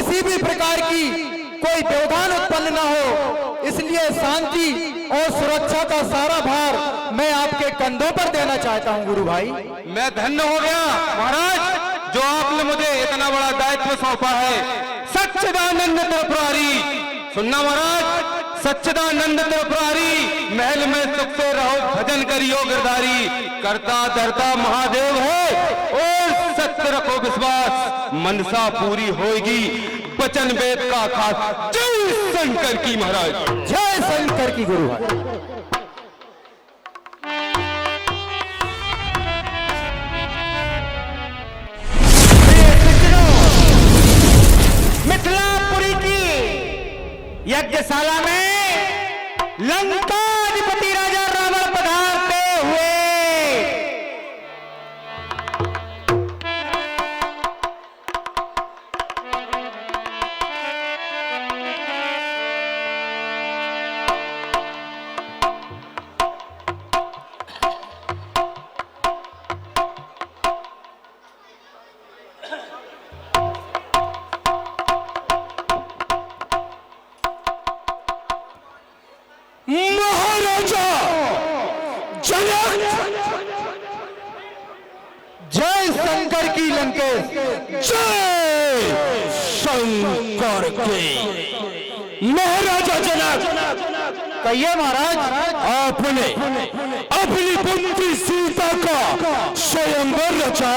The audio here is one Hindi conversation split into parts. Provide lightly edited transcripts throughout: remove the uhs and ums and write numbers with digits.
किसी भी प्रकार की कोई व्यवधान उत्पन्न न हो, इसलिए शांति और सुरक्षा का सारा भार मैं आपके कंधों पर देना चाहता हूं गुरु भाई। मैं धन्य हो गया महाराज, जो आपने मुझे इतना बड़ा दायित्व सौंपा है। सच्चिदानंद त्रिपुरारी, सुनना महाराज, सच्चिदानंद त्रिपुरारी, महल में सुख से रहो भजन करियो गिरधारी, करता धरता महादेव है और सत्य रखो विश्वास, मनसा पूरी होगी वचन वेद का खास। जय शंकर की महाराज, जय शंकर की गुरु भाई। मिथिलापुरी की यज्ञशाला में लंकाधिपति राजा रावण पधारते हुए महाराजा जनक, जय शंकर की लंकेश, जय शंकर की। महाराजा जनक, कहिए महाराज, आपने अपनी पुत्री सीता का स्वयंवर रचा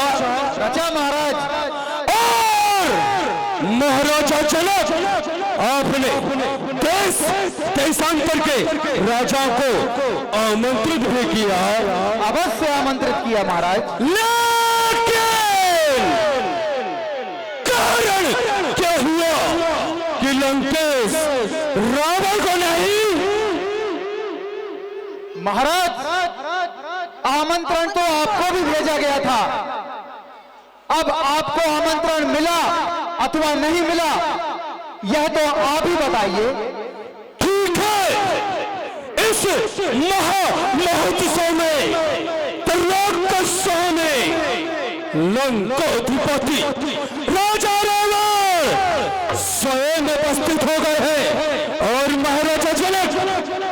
महाराज, और महाराजा जनक आपने देशांतर के राजा को आमंत्रित भी किया। अवश्य आमंत्रित किया महाराज, लेकिन कारण क्या हुआ कि लंकेश रावण को नहीं? महाराज, आमंत्रण तो आपको भी भेजा गया था। अब आपको आमंत्रण मिला अथवा नहीं मिला, यह तो आप ही बताइए। ठीक है, इस महोत्सव में त्रिलोकस्व में लंकाधिपति राजा रावण स्वयं उपस्थित हो गए हैं और महाराजा जनक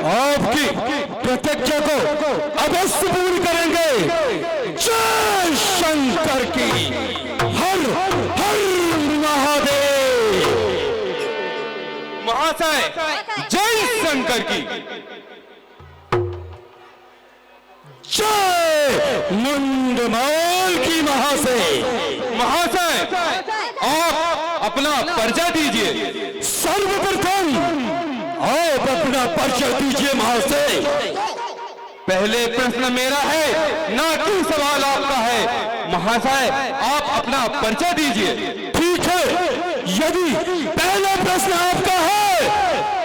आपकी प्रतिज्ञा को अवश्य पूर्ण करेंगे। जय शंकर की, हर हर महादेव। महाशय जय शंकर की, जय मुंडमाल की महाशय। महाशय आप अपना परिचय दीजिए। सर्वप्रथम आप अपना परिचय दीजिए महाशय। पहले प्रश्न मेरा है, ना कि सवाल आपका है। महाशय आप अपना परिचय दीजिए। ठीक है, यदि पहला प्रश्न आपका है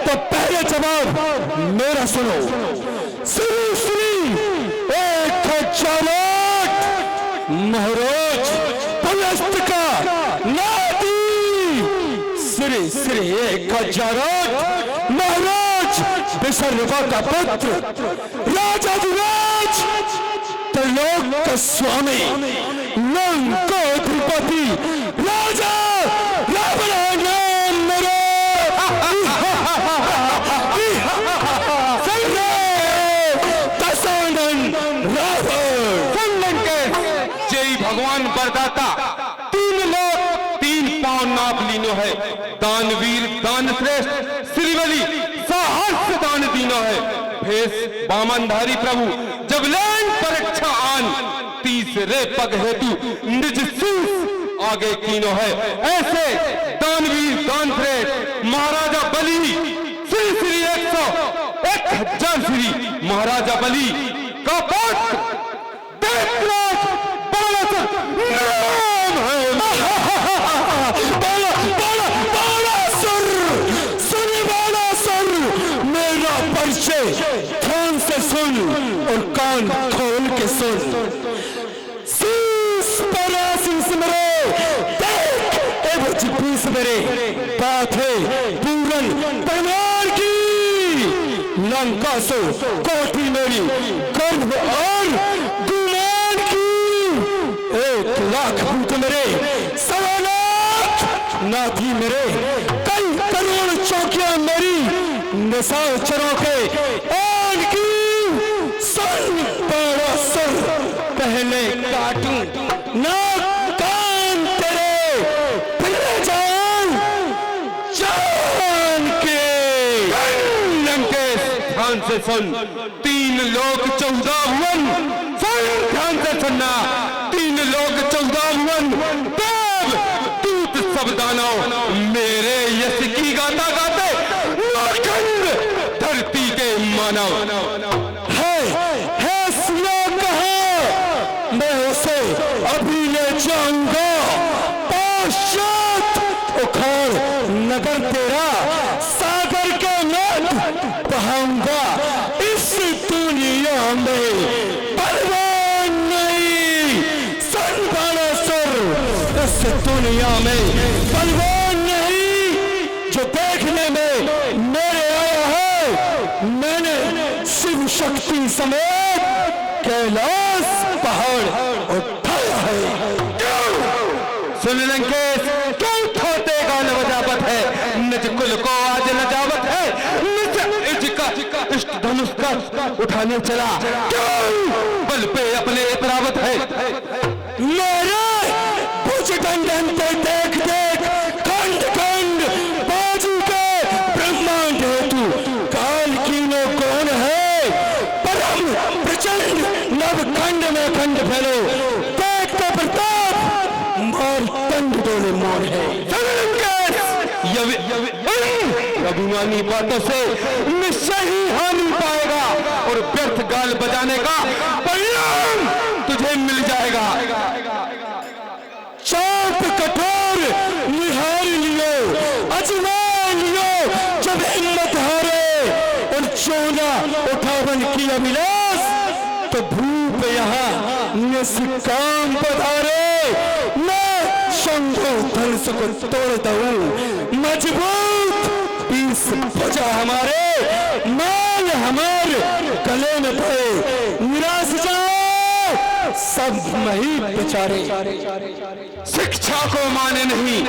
तो पहले जवाब मेरा सुनो। श्री श्री 1008 महाराज पुलस्त का नाती, श्री श्री 1008 महाराज विसर्वा का पुत्र, राजाधिराज त्रिलोक का स्वामी, लंकाधिपति राजा रावण नाम मेरा। जय भगवान वरदाता, 3 लोक 3 पांव नाप लीनो है। दानवीर दान श्रेष्ठ श्रीबली साहस दान दीनो है। भेष बामनधारी प्रभु जब लैंड परीक्षा आन, तीसरे पग हेतु निज शीश आगे कीनो है। ऐसे दानवीर दान श्रेष्ठ महाराजा बलि श्री श्री 101,000 श्री महाराजा बलि का पुत्र ध्यान से सुन और कान खोल के सुन। शीश पर आशीष मेरे, देख एवं पीस मेरे, बात है पूरन परिवार की। लंका से कोठी मेरी, गर्भ और गुमान की। 1 लाख भूत मेरे, 1.25 लाख सुना थी मेरे, कई करोड़ चौकियां मेरी निशाचरों के आन की। सुन बड़ा सुर, पहले काटूं ना कान तेरे, फिर जान जान के। लंकेश ध्यान से सुन, 3 लोक 14 भुवन, सुन ध्यान से सुनना, 3 लोक 14 भुवन, देव दूत सब दानव मेरे यश की गाथा गाते, अखंड धरती के मानव। है सिया कहा, मैं उसे अभी ले जाऊंगा, पश्चात उखाड़ नगर तेरा, सागर के नद बहाऊंगा। इस दुनिया में परवान नहीं, सुन बड़ा सुर, इस दुनिया में परवान नहीं। जो देखने में मेरे आया है, मैंने शिव शक्ति समेत कैलाश पहाड़ उठाया है। सुन लंकेश, क्यों थोते का नवजावत है, निज कुल को आज नजावत है, निज इज का इष्ट धनुष का उठाने चला, क्यों बल पे अपने प्रावत है। मेरे भुज गंडन पे देख देख, खंड खंड बाजू के ब्रह्मांड हेतु काल कीनो कौन है, परम प्रचंड नव खंड में खंड फैलो, देख का प्रताप मारतंड डोले मोड़ है। अभिमानी बातों से निश्चय ही हानि पाएगा और व्यर्थ गाल बजाने का परिणाम तुझे मिल जाएगा। चाप कठोर निहार लियो, अजमान लियो, जब हिम्मत हारे और चोला उठावन की अभिलाष, तो भूप यहाँ निष्काम पधारे। मैं शंभु धनुष को तोड़ दूं, मजबूत पीस भुजा हमारे, माल हमार गले में पड़े, निराश जाओ सब मही बेचारे। शिक्षा को माने नहीं,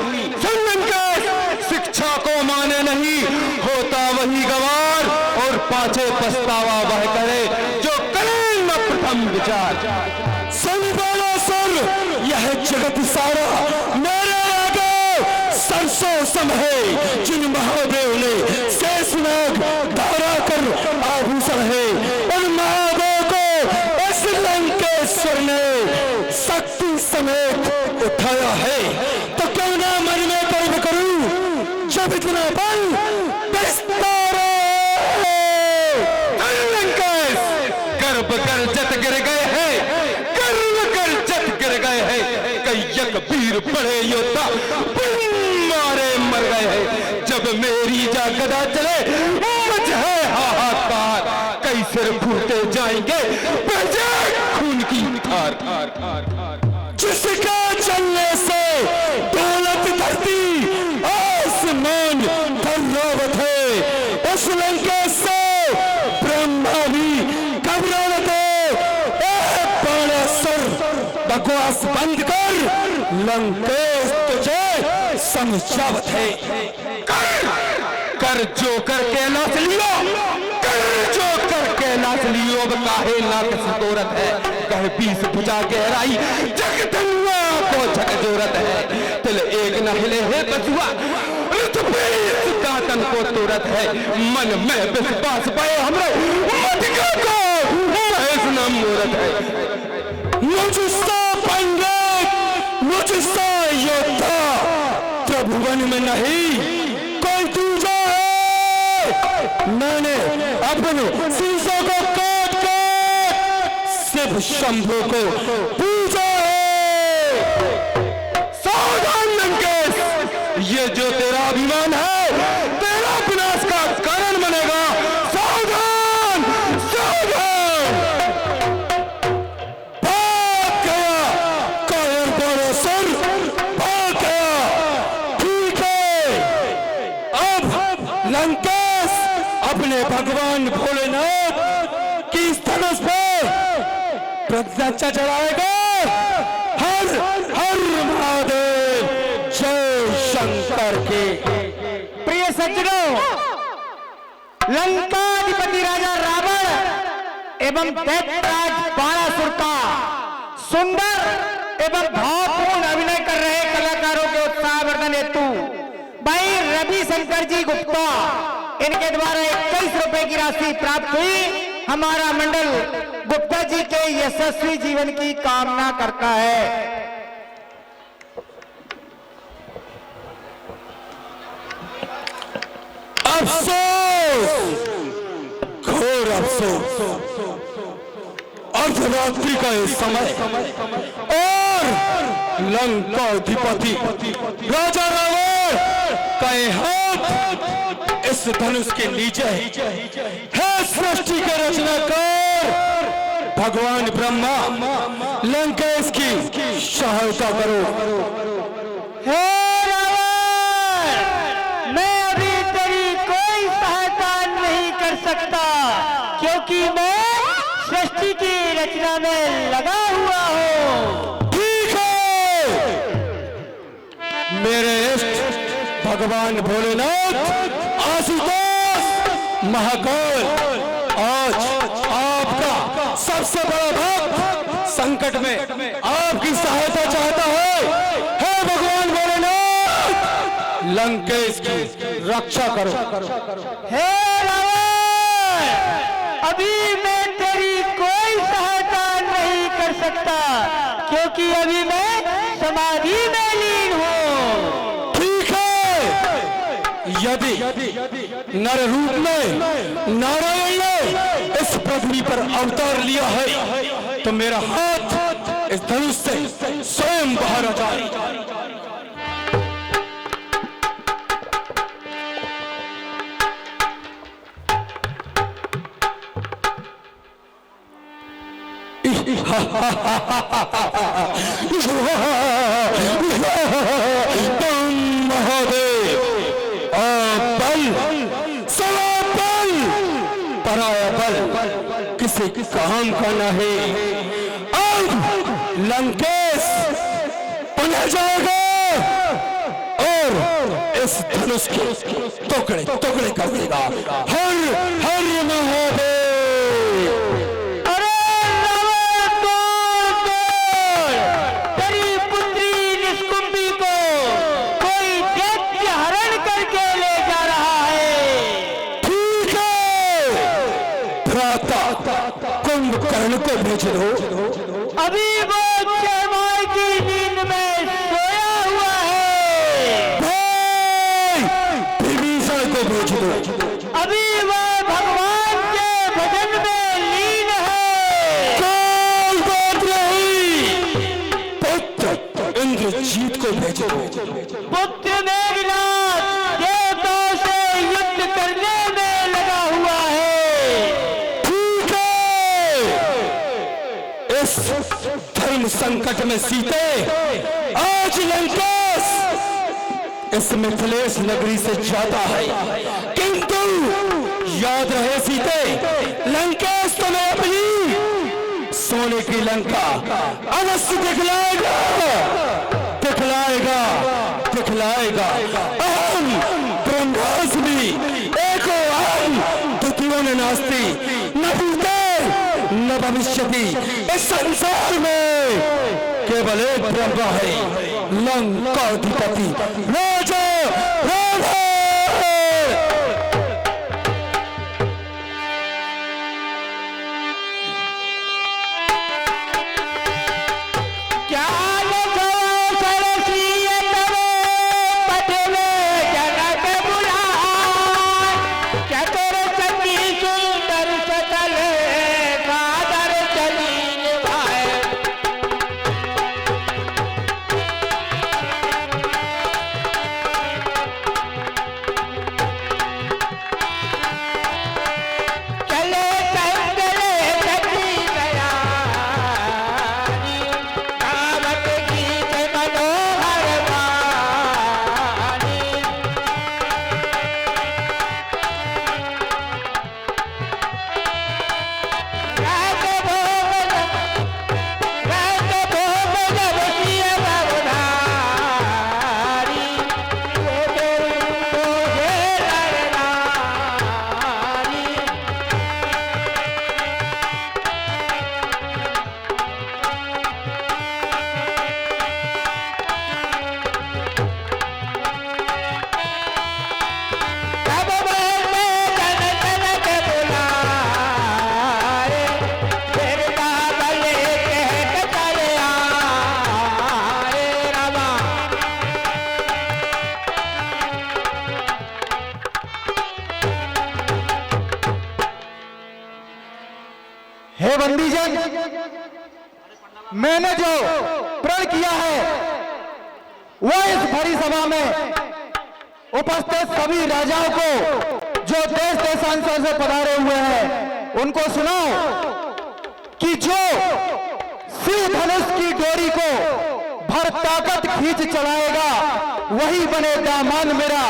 शिक्षा को माने नहीं, होता वही गवार और पाछे पछतावा वह करे जो करे न प्रथम विचार। सुन बड़ा सुर, यह जगत सारा मेरे आगे सरसों सम है, जिन महादेव ने शेषनाग धारा कर आभूषण है, उन महादेव को इस लंकेश्वर ने शक्ति समेत उठाया है। तो क्यों ना मन में गर्व करूं, जब इतना बल विस्तार। गर्व कर जत गिर गए हैं, गर्व कर जत गिर गए हैं, कई यक वीर बड़े योद्धा मारे मर गए हैं। जब मेरी जा गदा चले मच है हाहाकार, कई सिर फूटे जाएंगे बजे खून की धार। जिसका चलने से दौलत धरती आसमान धर्रावत है, उस लंकेश से ब्रह्मा भी घबरावत है। बड़ा सुर, बकवास बंद कर, लंकेश तुझे समझावत है। कर जो करके नाच लियो, कर जो करके नाच लियो, अब काहे नाक सतोरत है, कहे 20 भुजा गहराई जगदन्या को झकझोरत है। तिल एक न हिले है बचुआ, तन को तुरत है, मन में विश्वास पाए हमरे मटिका को न मूरत है। मुझसा पंडित, मुझसा योद्धा, त्रिभुवन में नहीं कोई दूजा है। मैंने अपने शीशों को काट काट सिर्फ शंभु को पूजा है। सावधान लंकेश, ये जो तेरा अभिमान है तेरा विनाश का कारण बनेगा। सावधान सावधान। भाग गया कायर बड़ा सर, भाग गया। ठीक है, अब लंकेश अपने भगवान भोलेनाथ की धनुष पे प्रतिज्ञा चढ़ाएगा। हर हर महादेव, जय शंकर। सज्जनों, लंकाधिपति राजा रावण एवं दैत्यराज बाणासुर का सुंदर एवं भावपूर्ण अभिनय कर रहे कलाकारों के उत्साहवर्धन हेतु भाई रविशंकर जी गुप्ता इनके द्वारा 21 रुपए की राशि प्राप्त हुई। हमारा मंडल गुप्ता जी के यशस्वी जीवन की कामना करता है। अफसोस, घोर अफसोस, अर्धरात्रि का ये समय और लंकाधिपति राजा रावण का ये हाथ इस धनुष के नीचे है। सृष्टि के रचनाकार भगवान ब्रह्मा, लंकेश की सहायता करो। हे रावण, मैं अभी तेरी कोई सहायता नहीं कर सकता क्योंकि मैं सृष्टि की रचना में लगा हुआ हूँ। ठीक है मेरे इष्ट भगवान भोलेनाथ, आशुतोष महाकाल, आज आपका सबसे बड़ा भक्त संकट में आपकी सहायता चाहता है। हे भगवान भोलेनाथ, लंकेश की रक्षा करो। हे रावण, अभी मैं तेरी कोई सहायता नहीं कर सकता क्योंकि अभी मैं समाधि में लीन हूँ। ठीक है, यदि नर रूप में नारायण ने इस पृथ्वी पर अवतार लिया है तो मेरा हाथ इस धनुष से स्वयं बाहर आ जाए। तुम महादेव, बल सवा बल, पराया बल किसी काम का नहीं। अब लंकेश पनह जाएगा और इस धनुष के टुकड़े टुकड़े कर देगा। हर हर महादेव। कुंभकर्ण को भेज दो, अभी वो जयमाल की नींद में सोया हुआ है। भाई विभीषण को भेज दो, अभी वो भगवान के भजन में लीन है। कोई बात नहीं, पुत्र इंद्रजीत को भेज दो। पुत्र मेघनाथ देवताओं से युद्ध करने में लगा हुआ है। इस धर्म संकट में सीते आज लंकेश इस मिथिलेश नगरी से जाता है, किंतु याद रहे सीते, लंकेश तुम्हें अपनी सोने की लंका अवश्य दिखलाएगा, दिखलाएगा, दिखलाएगा। अहम ब्रह्मास्मि एको अहम द्वितीयो न नास्ति, न भूते न भविष्यति। इस संसार में केवल एक ब्रह्म है, लंकाधिपति राजा रावण। क्या लिखो सरसीय तवे पठवे जनक बुलाए, क्या तेरे संगी सुंदर सकल कादर चली निभाए। हे बंदीजन, मैंने जो प्रण किया है वो इस भरी सभा में उपस्थित सभी राजाओं को जो देश देशांतर से पधारे हुए हैं उनको सुनाओ कि जो शिव धनुष की डोरी को भर ताकत खींच चलाएगा वही बने दामाद मेरा,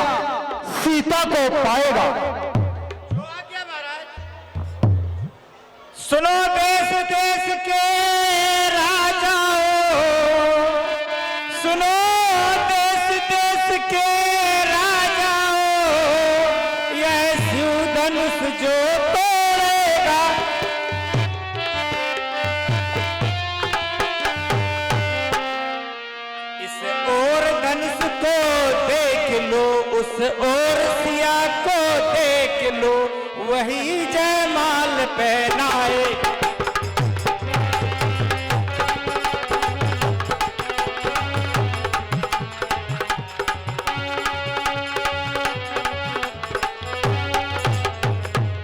सीता को पाएगा। सुनो देश देश के राजाओं, सुनो देश देश के राजाओं, यह शिव धनुष जो तोड़ेगा, इस और धनुष को देख लो, उस और सिया को देख लो, वही जयमाल पहनाए।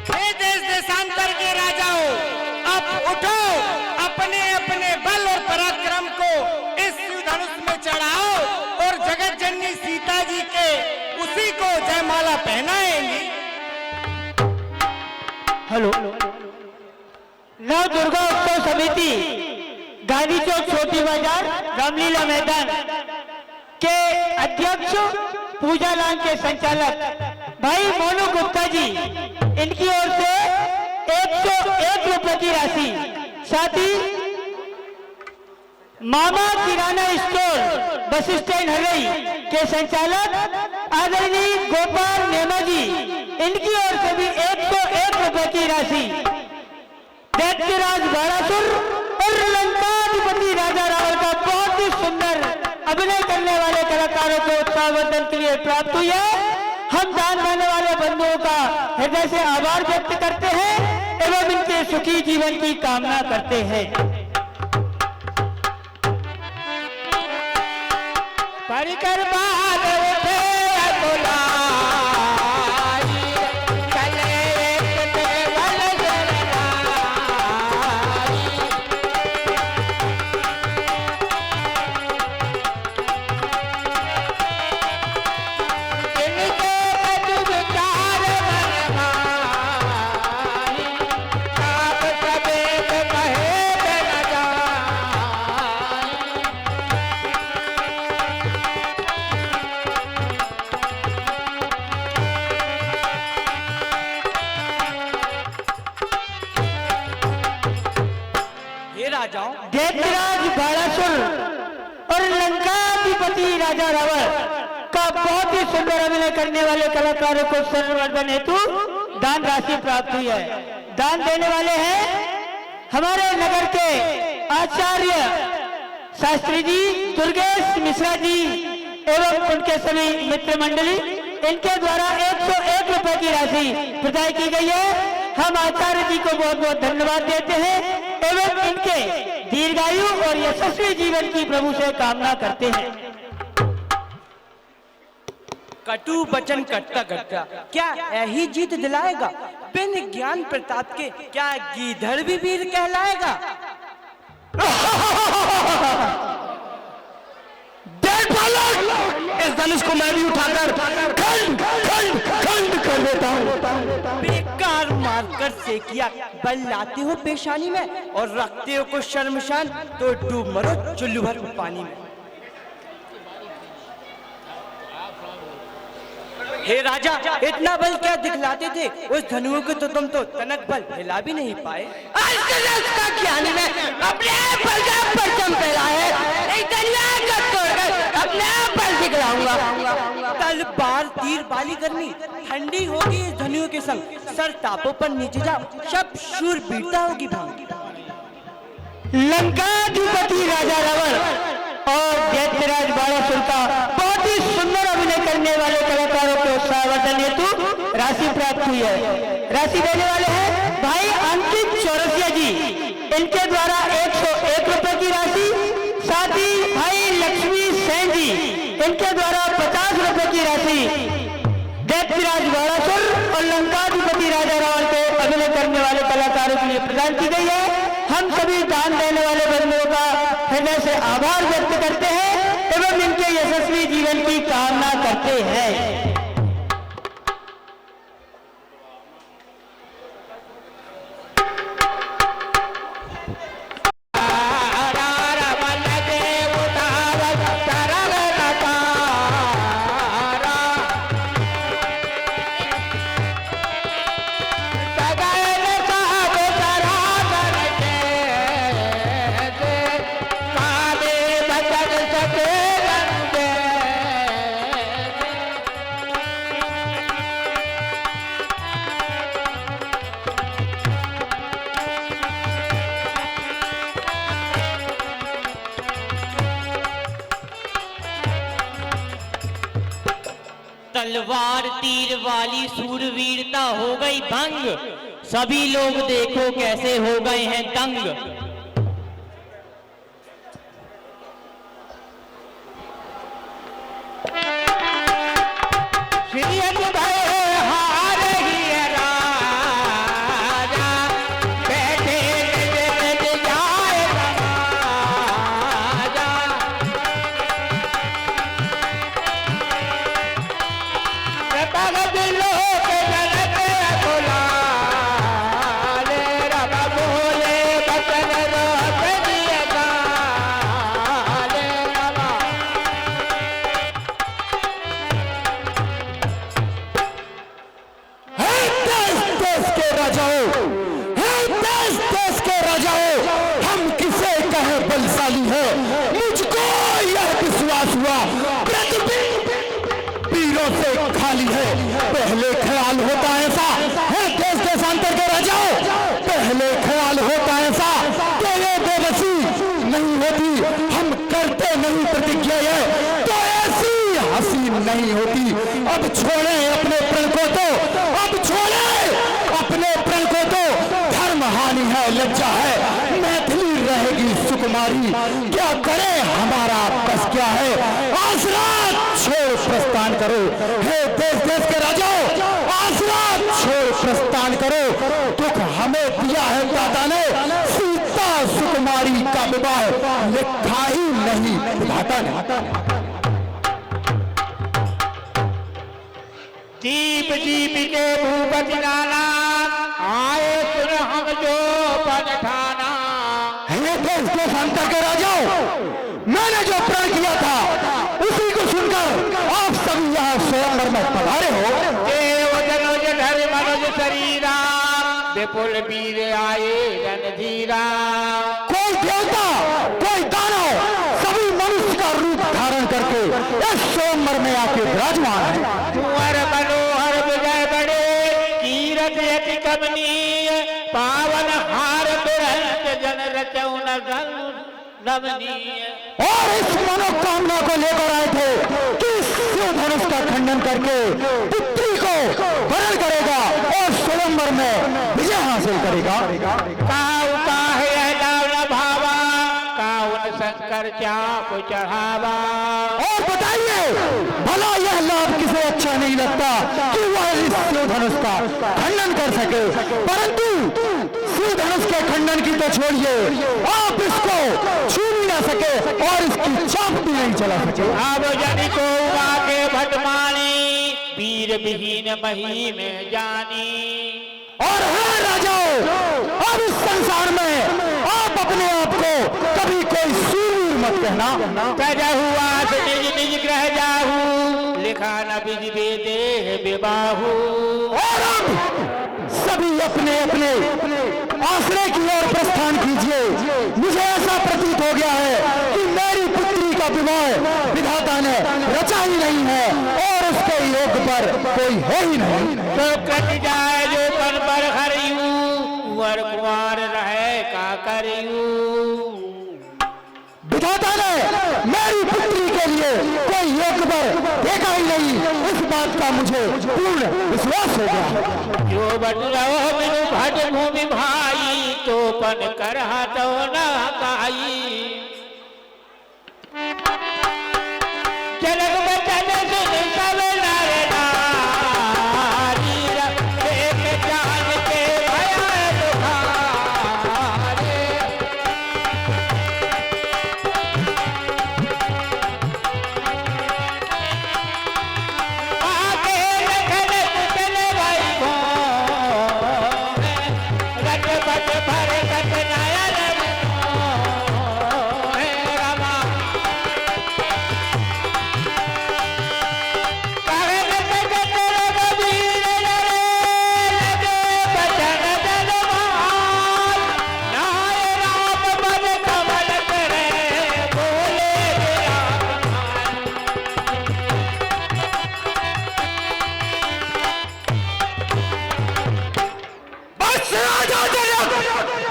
हे देश देशांतर के राजाओं, अब उठो, अपने अपने बल और पराक्रम को इस शिव धनुष में चढ़ाओ और जगत जननी सीता जी के उसी को जयमाला पहनाएंगी। हेलो, नव दुर्गा उत्सव समिति गांधी चौक छोटी बाजार रामलीला मैदान के अध्यक्ष पूजा लाल के संचालक भाई मोनू गुप्ता जी, इनकी ओर से 101 रुपए की राशि, साथ ही मामा किराना स्टोर बस स्टैंड हरई के संचालक आदरणीय गोपाल नेमा जी, इनकी ओर से भी 101 रुपए की राशि दैत्यराज बाणासुर और लंकाधिपति राजा रावण का बहुत ही सुंदर अभिनय करने वाले कलाकारों को उत्साहवर्धन के लिए प्राप्त हुई है। हम दान देने वाले बंधुओं का हृदय से आभार व्यक्त करते हैं एवं इनके सुखी जीवन की कामना करते हैं। परिकर बाद उठे बुलाई, चले एक देवल जरनाई, इनके विचार बनवाई, आप सवेद महेद न जाई। हे राजाओं, दैत्यराज बाणासुर और लंकाधिपति राजा रावण का बहुत ही सुंदर अभिनय करने वाले कलाकारों को संवर्धन हेतु दान राशि प्राप्त हुई है। दान देने वाले हैं हमारे नगर के आचार्य शास्त्री जी दुर्गेश मिश्रा जी एवं उनके सभी मित्र मंडली, इनके द्वारा 101 रुपए की राशि प्रदान की गई है। हम आचार्य जी को बहुत बहुत धन्यवाद देते हैं एवं इनके दीर्घायु और यशस्वी जीवन की प्रभु से कामना करते हैं। कटु वचन करता करता क्या यही जीत दिलाएगा? बिन ज्ञान प्रताप के क्या गीधड़ भी वीर कहलाएगा? इस धनुष को मैं भी उठाकर खंड खंड खंड कर देता हूँ। बेकार मारकर से किया बल लाते हो पेशानी में और रखते हो को शर्मशान, तो डूब मरो चुल्लू भर पानी में। हे राजा, इतना बल क्या दिखलाते थे? उस धनुओं को तो तुम तो तनक बल हिला भी नहीं पाए। ज्ञानी में अपने बल का परचम फैला है, एक दुनिया का तोड़कर अपने बल दिखलाऊंगा। तलवार तीर बाली गर्मी ठंडी होगी इस धनुओं के संग, सर टापों पर नीचे जाओ सब शूर बीरता होगी भांग। लंकाधिपति राजा रावण और दैत्यराज बाणासुर का बहुत ही सुंदर अभिनय करने वाले कलाकारों को उत्साहवर्धन हेतु राशि प्राप्त हुई है। राशि देने वाले हैं भाई अंकित चौरसिया जी, इनके द्वारा 101 रुपए की राशि, साथ ही भाई लक्ष्मी सेन जी, इनके द्वारा 50 रुपए की राशि दैत्यराज बाणासुर और लंकाधिपति राजा रावण के अभिनय करने वाले कलाकारों के लिए प्रदान की गई है। हम सभी दान देने वाले बंधुओं का हृदय से आभार व्यक्त करते हैं एवं इनके यशस्वी जीवन की कामना करते हैं। तलवार तीर वाली सूरवीरता हो गई भंग, सभी लोग देखो कैसे हो गए हैं दंग। पहले ख्याल होता ऐसा है देश देशांतर के राजाओं, पहले ख्याल होता ऐसा कि ये बेबसी नहीं होती, हम करते नहीं प्रतिज्ञा है तो ऐसी हंसी नहीं होती। अब छोड़े अपने प्रण को तो, अब छोड़े अपने प्रण को तो, धर्म हानि है, लज्जा है, मैथिली रहेगी सुकुमारी, क्या करे हमारा बस क्या है, आसरा छोड़ प्रस्थान करो। हे देश देश के राजाओं, आसरा छोड़ प्रस्थान करो, दुख हमें दिया है दादा ने, सीता सुकुमारी का विवाह लिखा ही नहीं विधाता ने। दीप दीप के भूपति नाना आए सुन हम जो पद ठाना। हे देश देशांतर के राजाओं, मैंने जो प्रण किया था उसी को सुनकर आप सभी यहाँ स्वयंवर में पधारे हो। देव जनोज धर मनोज शरीरा, विपुल वीर आए रणधीरा। कोई देवता कोई दानव सभी मनुष्य का रूप धारण करके इस स्वयंवर में आके विराजमान है। कुंवर मनोहर विजय बड़े, कीरत यति कमनीय, पावन हार तुरंत जन रचौन रमणीय। और इस मनोकामना को लेकर आए थे कि शिव धनुष का खंडन करके पुत्री को वरण करेगा और स्वयंवर में विजय हासिल करेगा। काऊ काहे दावना भावा, काउन शंकर चाप चढ़ावा। और बताइए भला यह लाभ किसे अच्छा नहीं लगता कि वह इस शिव धनुष का खंडन कर सके, परंतु शिव धनुष के खंडन की तो छोड़िए, आप इसको छू भी ना सके और इसकी चाप भी नहीं चला सके। अब जन को के भटमानी, वीर विहीन मही में जानी। और है राजाओं, अब इस संसार में आप अपने आप को कभी कोई सूरवीर मत कहना। हुआ निज निज ग्रह जाहू, लिखा न बिज देह विबाहू। और अब सभी अपने अपने आश्रय की ओर प्रस्थान कीजिए। मुझे ऐसा प्रतीत हो गया है कि मेरी पुत्री का विवाह विधाता ने रचा ही नहीं है और उसके योग पर कोई है ही नहीं। तो कट जाए जो पन पर हरियू, वर कुंवर रहे का करियू। विधाता ने मेरी पुत्री के लिए कोई योग पर देखा ही नहीं, इस बात का मुझे पूर्ण विश्वास हो गया। जो बट रहो बिनु भट भूमि भाई, तो पन कर तो न काई। जनक बचन सुन सब नर नारी, एक जान के भय दुखारे।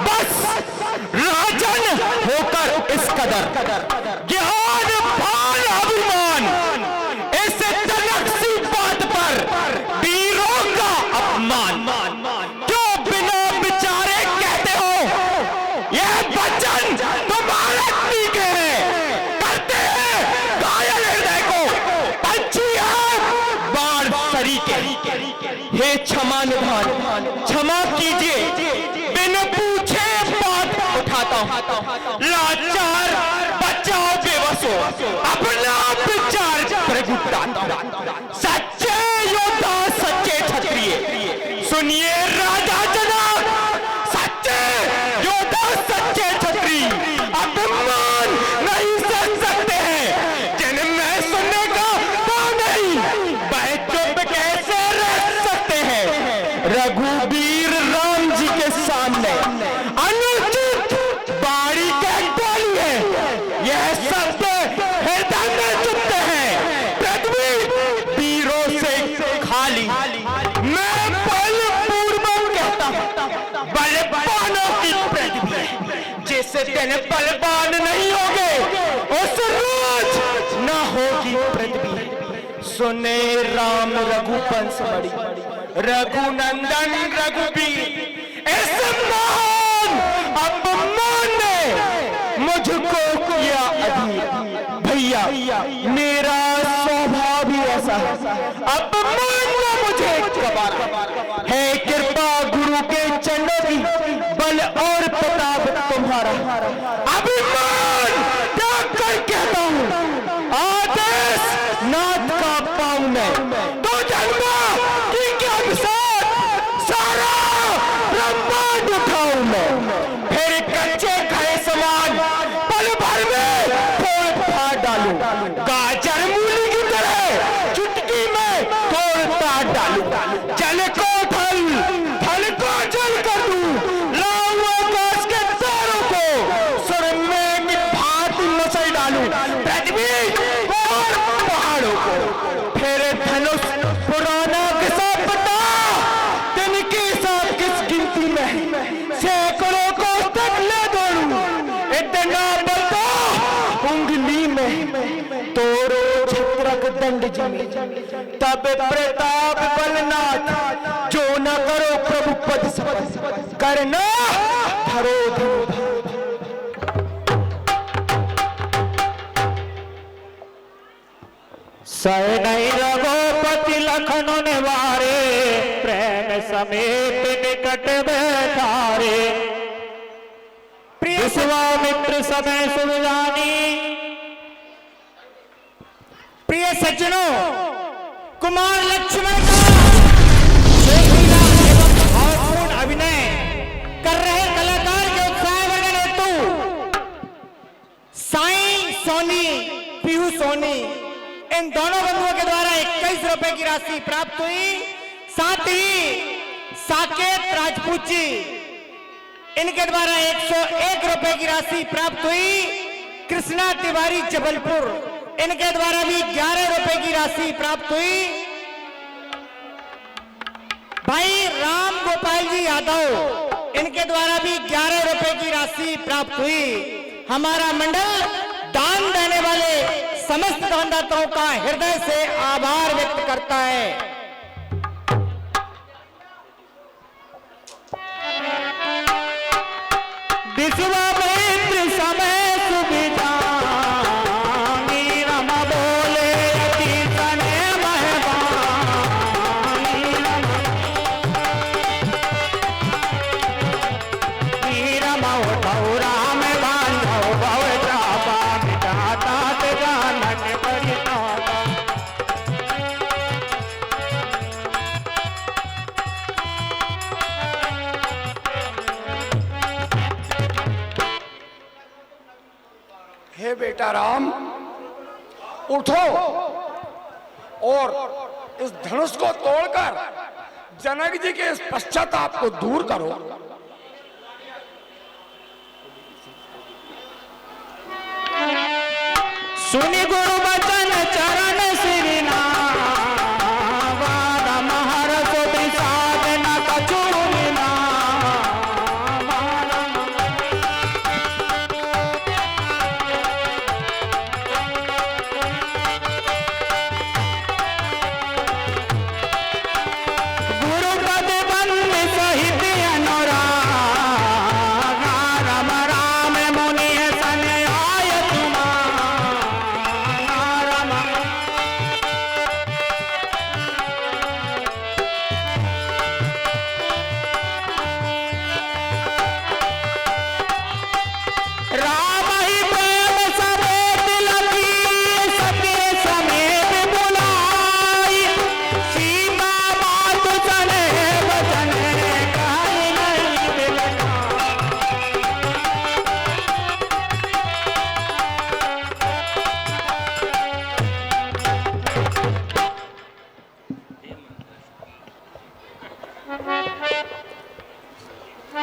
बस राजन होकर इस कदर ज्ञान भान अभिमान, इस तनक सी बात पर वीरों का अपमान, क्यों बिना विचारे कहते हो यह वचन तुम्हारे तीखे हैं, करते हैं घायल हृदय को पंछी बाण सरीके। हे क्षमा निधान क्षमा कीजिए, बिन पूछे बात उठाता हूं, लाचार बचाओ बेबसो अपना विचार प्रगटाता हूं। सच्चे योद्धा सच्चे क्षत्रिय सुनिए राजा जनाब, सच्चे योद्धा सच्चे क्षत्रिय अपमान नहीं सह सकते हैं, जिनमें सुनने का वो नहीं वह चुप कैसे रह सकते हैं। रघुवीर राम जी के सामने अनुचित बाड़ी के बोली है, यह शब्द हृदय में चुपते हैं पृथ्वी वीरों से खाली। मैं बलपूर्वक कहता हूं बलवानों की पृथ्वी, जिस दिन बलवान नहीं होंगे उस रोज न होगी पृथ्वी। सुने राम रघुवंश बड़ी रघुनंदन रघुवीर, इस महान अपमान ने मुझको किया अधीर। भैया मेरा स्वभाव ही ऐसा है, अपमान ने मुझे कबारा है। कृपा गुरु के चरणों की, बल और प्रताप तुम्हारा। अभिमान त्याग कर कहता हूं आदेश नाथ का पाऊं मैं, तो जन्मा की क्या विसार सारा ब्रह्मांड उठाऊं मैं। फिर कच्चे खड़े समान पल भर में फोड़ फाड़ डालूं, गाजर मूली की तरह चुटकी में तोड़ता डालूं। जल को थल, थल को जल कर दूं, लाऊं आकाश के तारों को सुर में की भांति मसल डालूं, पृथ्वी और पहाड़ों को। फिर धनुष पुराना किसा पता, दिन के साथ किस गिनती में सैकड़ों को तक ले दौड़ूं। इतना बता उंगली में तोड़ो छत्रक दंड जमी, तब प्रताप बलनाथ जो न करो प्रभु पद शपथ, करना धरो धरो। सह नहीं रघुपति लखन निवारे, प्रेम समेत निकट बैठारे। विश्वामित्र समय सुन जानी। प्रिय सज्जनों, कुमार लक्ष्मण का भावपूर्ण अभिनय कर रहे कलाकार के उत्साहवर्धन हेतु साई सोनी, पीहू सोनी, इन दोनों बंधुओं के द्वारा 21 रुपए की राशि प्राप्त हुई। साथ ही साकेत राजपूत जी, इनके द्वारा 101 रुपए की राशि प्राप्त हुई। कृष्णा तिवारी जबलपुर, इनके द्वारा भी 11 रुपए की राशि प्राप्त हुई। भाई राम गोपाल जी यादव, इनके द्वारा भी 11 रुपए की राशि प्राप्त हुई। हमारा मंडल दान देने वाले समस्त दानदाताओं का हृदय से आभार व्यक्त करता है। विश्वामित्र समय सुविधा रमा बोले अति तने मेहरबानी, रमा उठाओ राम बांधो भव जापा, मिटाता ते जानक परिताता। हे बेटा राम, उठो और इस धनुष को तोड़कर जनक जी के इस पश्चाताप को दूर करो। सुनि गुरु बचन चरण श्री नाम, महर्ष विषाद न कछु नाम।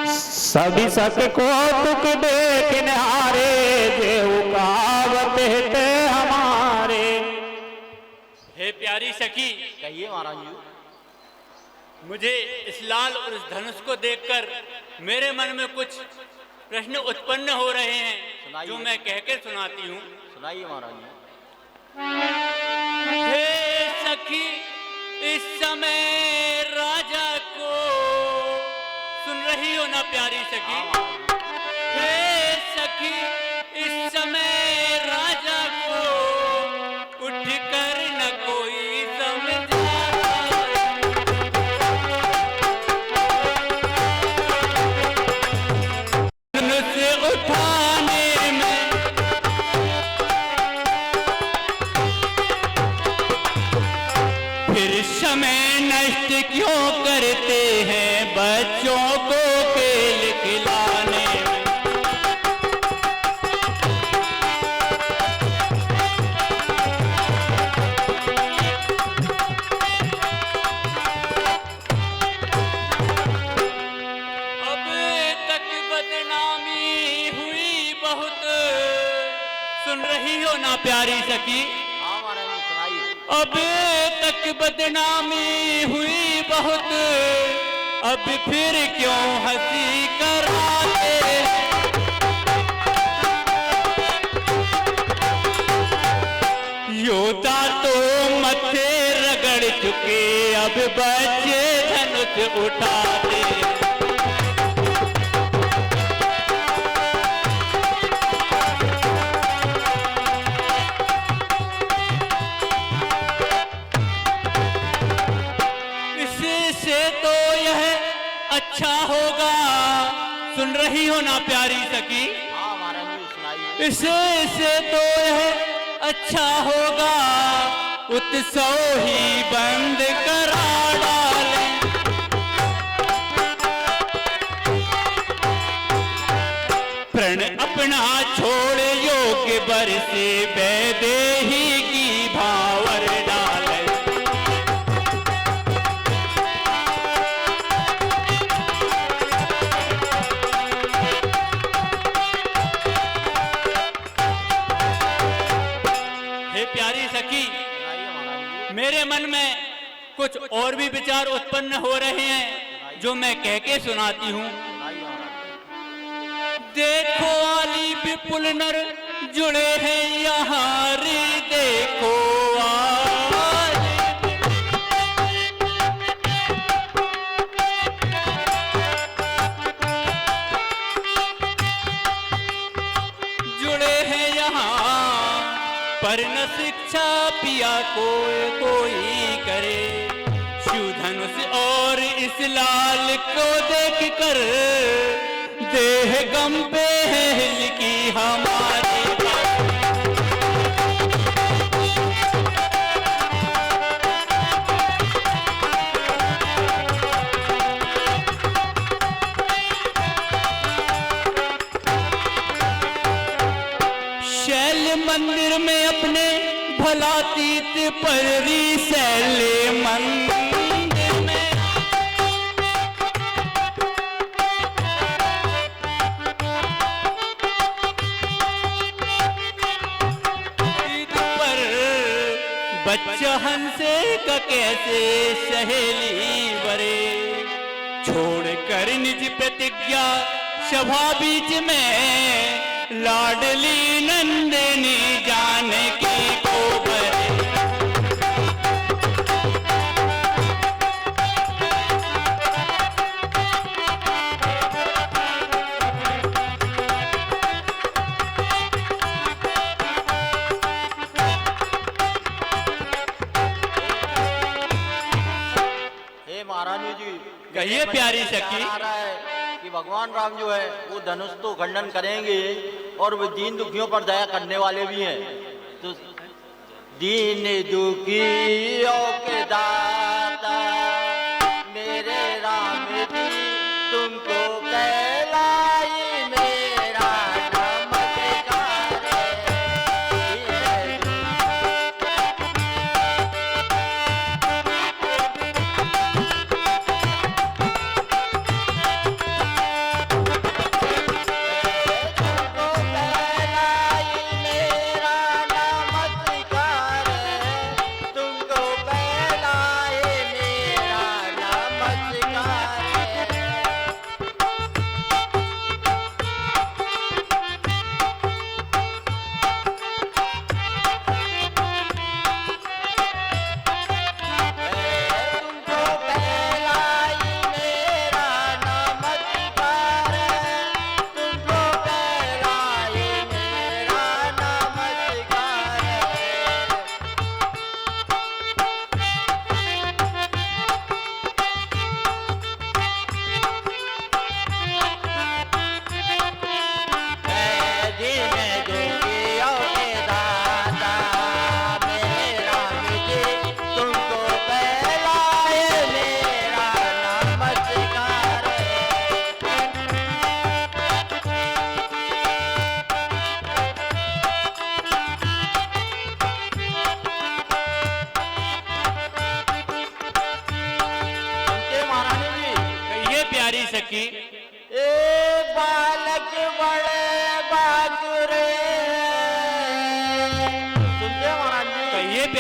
सभी सक को तुक देख निहारे, देव कावत थे हमारे। हे प्यारी सखी, कहिए महाराज जी। मुझे इस लाल और इस धनुष को देखकर मेरे मन में कुछ प्रश्न उत्पन्न हो रहे हैं, जो मैं कहकर सुनाती हूँ। सुनाइए महाराज जी। हे सखी, इस समय राजा को सुन रही हो ना प्यारी सखी? हे सखी, इस समय राजा को उठकर न कोई समझा, से उठाने में फिर समय नष्ट क्यों करते हैं बच्चों को खेल खिलाने में। अब तक बदनामी हुई बहुत, सुन रही हो ना प्यारी सखी? हाँ महाराज जी, सुनाइए। अब तक बदनामी हुई बहुत, अब फिर क्यों हंसी कराते? योद्धा तो मत्थे रगड़ चुके, अब बच्चे धनुष उठाते। इससे तो यह अच्छा होगा, सुन रही हो ना प्यारी सखी? हाँ महाराज जी, सुनाइए। इससे तो यह अच्छा होगा, उत्सव ही बंद करा डाले। प्रण अपना छोड़ योग्य बर से वैदेही की भावर डाले। हे प्यारी सखी, मेरे मन में कुछ और भी विचार उत्पन्न हो रहे हैं, जो मैं कह के सुनाती हूँ। देखो आली विपुल नर जुड़े हैं यहाँ रे, देखो आली जुड़े हैं यहाँ, पर न शिक्षा पिया कोई करे। शिव धनुष और इस लाल को देख कर देह गम पे हिलकी हमारी। शैल मंदिर में अपने भलातीत परी शैल मंदिर में पर बच्चा हंसे का कैसे सहेली बरे, छोड़कर निज प्रतिज्ञा सभा बीच में लाडली नंदिनी जानकी को बरे। हे महारानी जी, कहिए प्यारी सखी। आ रहा है कि भगवान राम जो है वो धनुष तो खंडन करेंगे और वो दीन दुखियों पर दया करने वाले भी हैं। तो दीन दुखियों के दाता मेरे राम जी, तुमको कहलाई मेरा नमस्कार।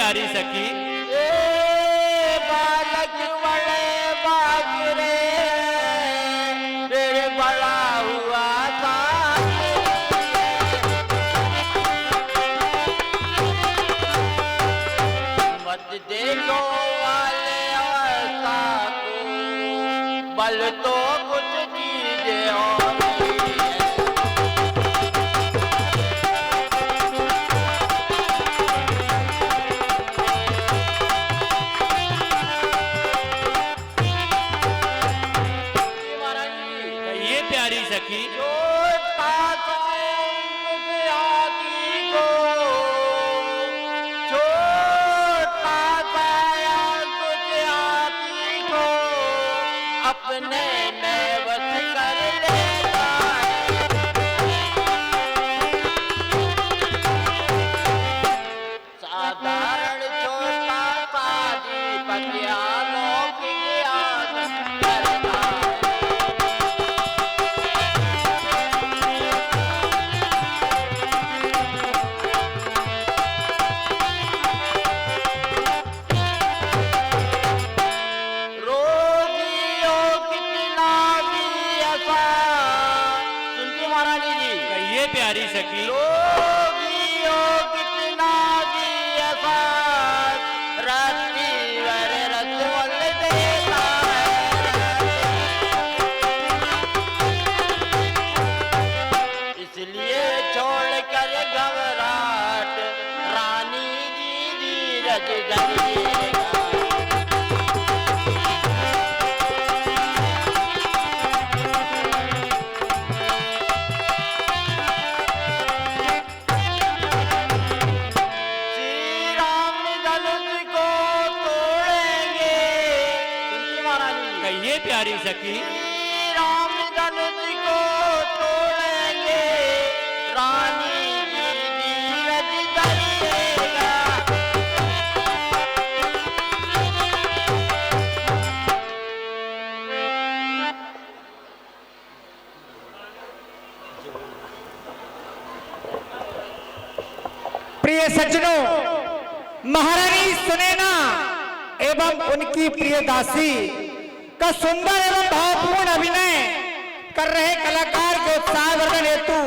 प्यारी सखी। बालक बड़े बाजरे फिर बड़ा हुआ था, मत देखो वाले अवस्था को, बल तो कुछ चीजें और प्यारी सखी। अपने में बस कर लेता साधारण छोटा सा दीपक लौकिक ज्ञान करता प्यारी सखी। कितना भी आसान रात्रि वर रसवल देता है, इसलिए छोड़ कर घबराहट रानी जी धीरज धरिएगा। प्यारी सखी। राम धनुष को तोड़ेंगे रानी जी धीरज धरिएगा। प्रिय सज्जनों, महारानी सुनैना एवं उनकी प्रिय दासी का सुंदर एवं भावपूर्ण अभिनय कर रहे कलाकार के उत्साहवर्धन हेतु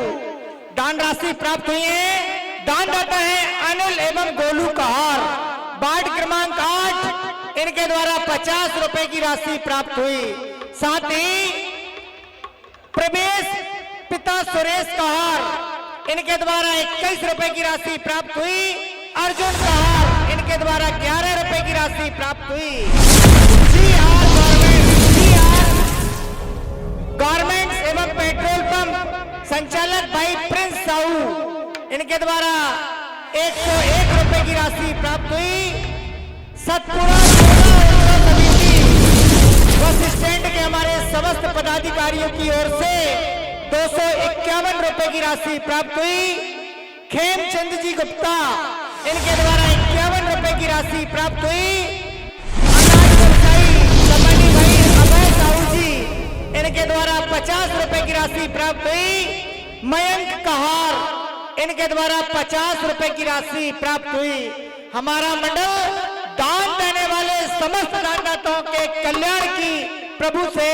दान राशि प्राप्त हुई है। दानदाता है अनिल एवं गोलू कहार, वार्ड क्रमांक 8। इनके द्वारा 50 रुपए की राशि प्राप्त हुई। साथ ही प्रवेश पिता सुरेश कहार, इनके द्वारा 21 रुपए की राशि प्राप्त हुई। अर्जुन कहार, इनके द्वारा 11 रुपए की राशि प्राप्त हुई। गारमेंट्स एवं पेट्रोल पंप संचालक भाई प्रिंस साहू, इनके द्वारा 101 रुपए की राशि प्राप्त हुई। सतपुरा समिति बस स्टैंड के हमारे समस्त पदाधिकारियों की ओर से 251 रुपए की राशि प्राप्त हुई। खेमचंद जी गुप्ता, इनके द्वारा 51 रुपए की राशि प्राप्त हुई। इनके द्वारा 50 रुपए की राशि प्राप्त हुई। मयंक कहार, इनके द्वारा 50 रुपए की राशि प्राप्त हुई। हमारा मंडल दान देने वाले समस्त दानदाताओं के कल्याण की प्रभु से